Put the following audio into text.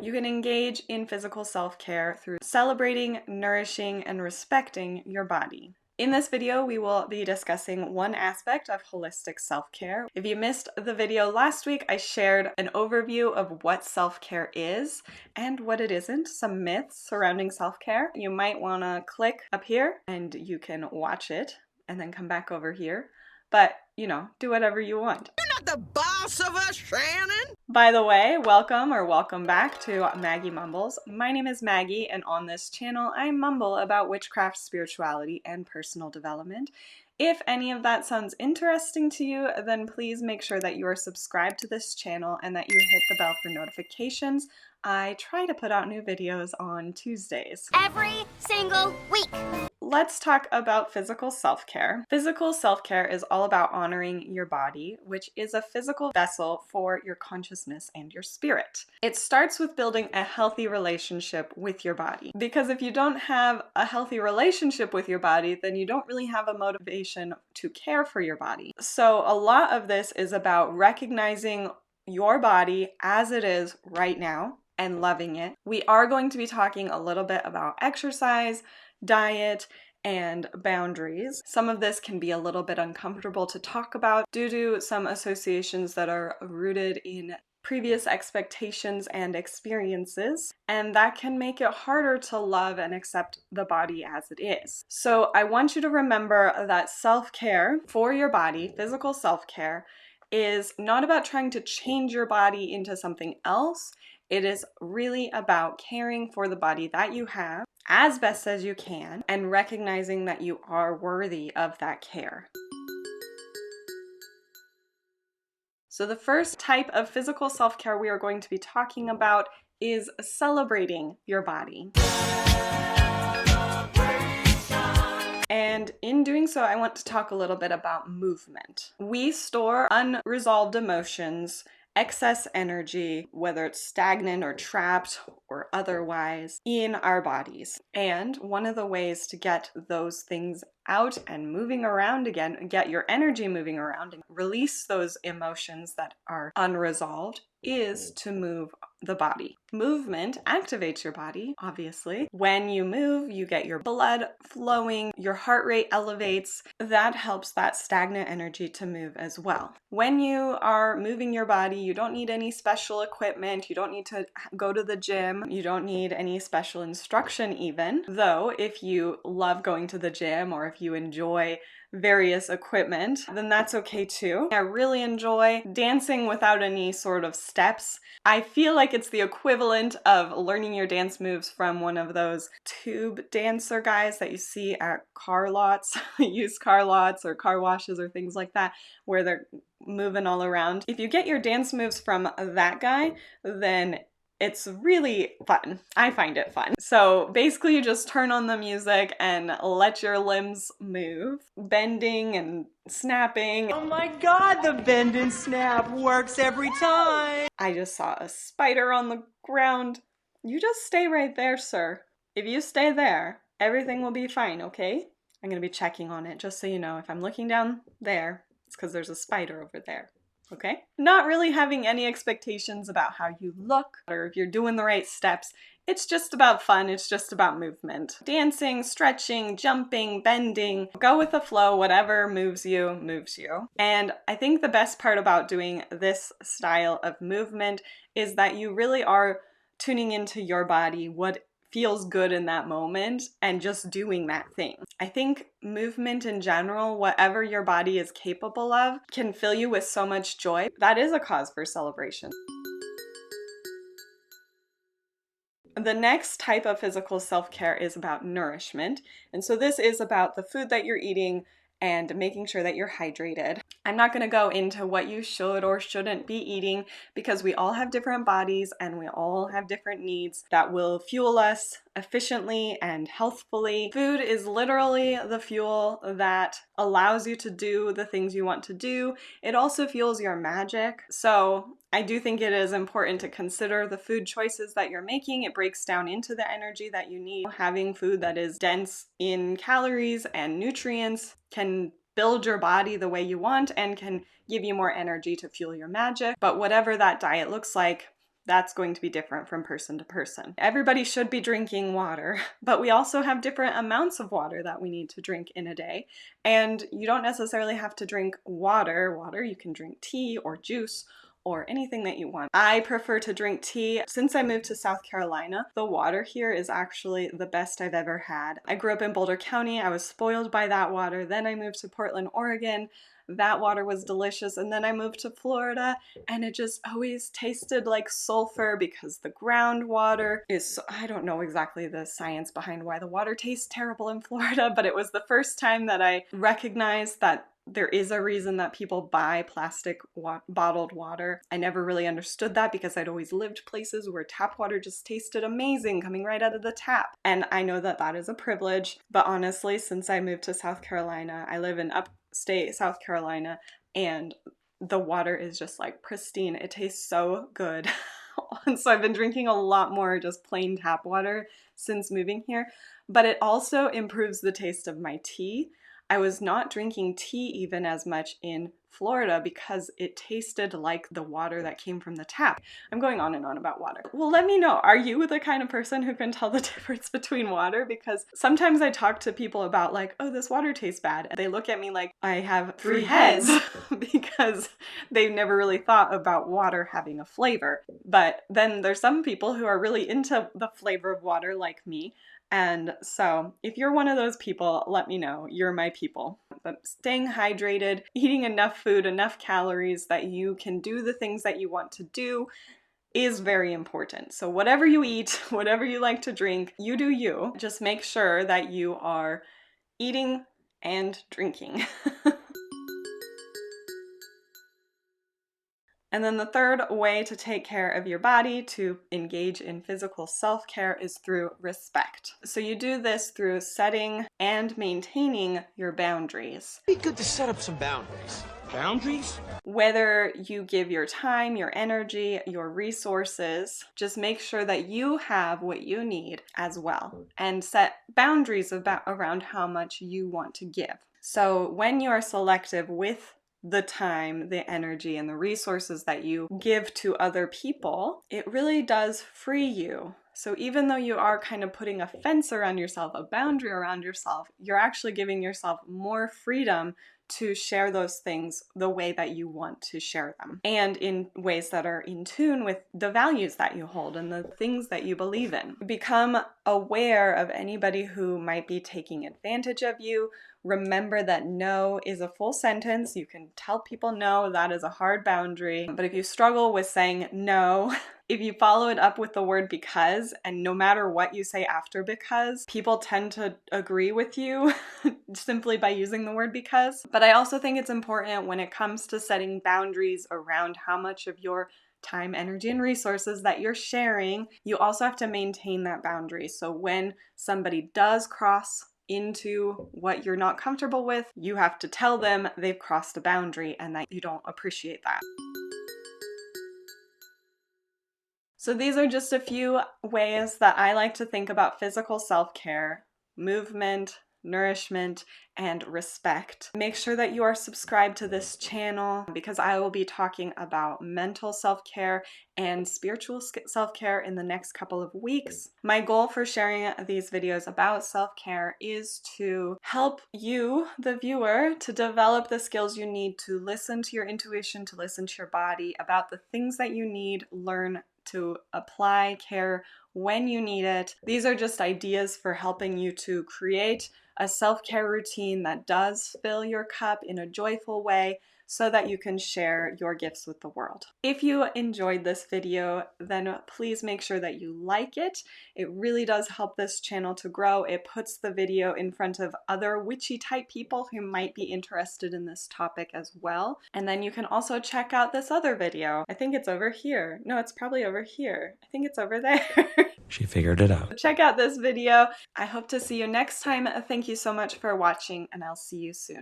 You can engage in physical self-care through celebrating, nourishing, and respecting your body. In this video, we will be discussing one aspect of holistic self-care. If you missed the video last week, I shared an overview of what self-care is and what it isn't, some myths surrounding self-care. You might want to click up here and you can watch it and then come back over here. But, you know, do whatever you want. You're not the boss of us, Shannon! By the way, welcome back to Maggie Mumbles. My name is Maggie, and on this channel I mumble about witchcraft, spirituality, and personal development. If any of that sounds interesting to you, then please make sure that you are subscribed to this channel and that you hit the bell for notifications. I try to put out new videos on Tuesdays. Every single week. Let's talk about physical self-care. Physical self-care is all about honoring your body, which is a physical vessel for your consciousness and your spirit. It starts with building a healthy relationship with your body. Because if you don't have a healthy relationship with your body, then you don't really have a motivation to care for your body. So a lot of this is about recognizing your body as it is right now and loving it. We are going to be talking a little bit about exercise, diet, and boundaries. Some of this can be a little bit uncomfortable to talk about due to some associations that are rooted in previous expectations and experiences, and that can make it harder to love and accept the body as it is. So I want you to remember that self-care for your body, physical self-care, is not about trying to change your body into something else. It is really about caring for the body that you have as best as you can and recognizing that you are worthy of that care. So the first type of physical self-care we are going to be talking about is celebrating your body. And in doing so, I want to talk a little bit about movement. We store unresolved emotions, excess energy, whether it's stagnant or trapped or otherwise, in our bodies. And one of the ways to get those things out and moving around again, get your energy moving around and release those emotions that are unresolved, is to move the body. Movement activates your body, obviously. When you move, you get your blood flowing, your heart rate elevates. That helps that stagnant energy to move as well. When you are moving your body, you don't need any special equipment, you don't need to go to the gym, you don't need any special instruction even. Though, if you love going to the gym or if you enjoy various equipment, then that's okay too. I really enjoy dancing without any sort of steps. I feel like it's the equivalent of learning your dance moves from one of those tube dancer guys that you see at car lots, used car lots or car washes or things like that, where they're moving all around. If you get your dance moves from that guy, then it's really fun. I find it fun. So basically you just turn on the music and let your limbs move, bending and snapping. Oh my God, the bend and snap works every time. I just saw a spider on the ground. You just stay right there, sir. If you stay there, everything will be fine, okay? I'm gonna be checking on it, just so you know. If I'm looking down there, it's because there's a spider over there. Okay? Not really having any expectations about how you look or if you're doing the right steps. It's just about fun. It's just about movement. Dancing, stretching, jumping, bending. Go with the flow. Whatever moves you, moves you. And I think the best part about doing this style of movement is that you really are tuning into your body, what feels good in that moment, and just doing that thing. I think movement in general, whatever your body is capable of, can fill you with so much joy. That is a cause for celebration. The next type of physical self-care is about nourishment. And so this is about the food that you're eating and making sure that you're hydrated. I'm not going to go into what you should or shouldn't be eating because we all have different bodies and we all have different needs that will fuel us efficiently and healthfully. Food is literally the fuel that allows you to do the things you want to do. It also fuels your magic. So I do think it is important to consider the food choices that you're making. It breaks down into the energy that you need. Having food that is dense in calories and nutrients can build your body the way you want and can give you more energy to fuel your magic. But whatever that diet looks like, that's going to be different from person to person. Everybody should be drinking water, but we also have different amounts of water that we need to drink in a day. And you don't necessarily have to drink water. You can drink tea or juice or anything that you want. I prefer to drink tea. Since I moved to South Carolina, the water here is actually the best I've ever had. I grew up in Boulder County. I was spoiled by that water. Then I moved to Portland, Oregon. That water was delicious. And then I moved to Florida and it just always tasted like sulfur because the groundwater is, I don't know exactly the science behind why the water tastes terrible in Florida, but it was the first time that I recognized that there is a reason that people buy plastic bottled water. I never really understood that because I'd always lived places where tap water just tasted amazing coming right out of the tap. And I know that that is a privilege, but honestly, since I moved to South Carolina, I live in upstate South Carolina, and the water is just like pristine. It tastes so good. And so I've been drinking a lot more just plain tap water since moving here, but it also improves the taste of my tea. I was not drinking tea even as much in Florida because it tasted like the water that came from the tap. I'm going on and on about water. Well, let me know, are you the kind of person who can tell the difference between water? Because sometimes I talk to people about like, oh, this water tastes bad. And they look at me like I have three heads because they've never really thought about water having a flavor. But then there's some people who are really into the flavor of water like me. And so if you're one of those people, let me know. You're my people. But staying hydrated, eating enough food, enough calories that you can do the things that you want to do is very important. So whatever you eat, whatever you like to drink, you do you. Just make sure that you are eating and drinking. And then the third way to take care of your body, to engage in physical self-care, is through respect. So you do this through setting and maintaining your boundaries. Be good to set up some boundaries. Boundaries? Whether you give your time, your energy, your resources, just make sure that you have what you need as well, and set boundaries around how much you want to give. So when you are selective with the time, the energy, and the resources that you give to other people, it really does free you. So even though you are kind of putting a fence around yourself, a boundary around yourself, you're actually giving yourself more freedom to share those things the way that you want to share them, and in ways that are in tune with the values that you hold and the things that you believe in. Become aware of anybody who might be taking advantage of you. Remember that no is a full sentence. You can tell people no, that is a hard boundary. But if you struggle with saying no, if you follow it up with the word because, and no matter what you say after because, people tend to agree with you simply by using the word because. But I also think it's important when it comes to setting boundaries around how much of your time, energy, and resources that you're sharing, you also have to maintain that boundary. So when somebody does cross into what you're not comfortable with, you have to tell them they've crossed a boundary and that you don't appreciate that. So these are just a few ways that I like to think about physical self-care: movement, nourishment, and respect. Make sure that you are subscribed to this channel because I will be talking about mental self-care and spiritual self-care in the next couple of weeks. My goal for sharing these videos about self-care is to help you, the viewer, to develop the skills you need to listen to your intuition, to listen to your body about the things that you need, learn to apply care when you need it. These are just ideas for helping you to create a self-care routine that does fill your cup in a joyful way so that you can share your gifts with the world. If you enjoyed this video, then please make sure that you like it. It really does help this channel to grow. It puts the video in front of other witchy type people who might be interested in this topic as well. And then you can also check out this other video. I think it's over here. No, it's probably over here. I think it's over there. She figured it out. Check out this video. I hope to see you next time. Thank you so much for watching, and I'll see you soon.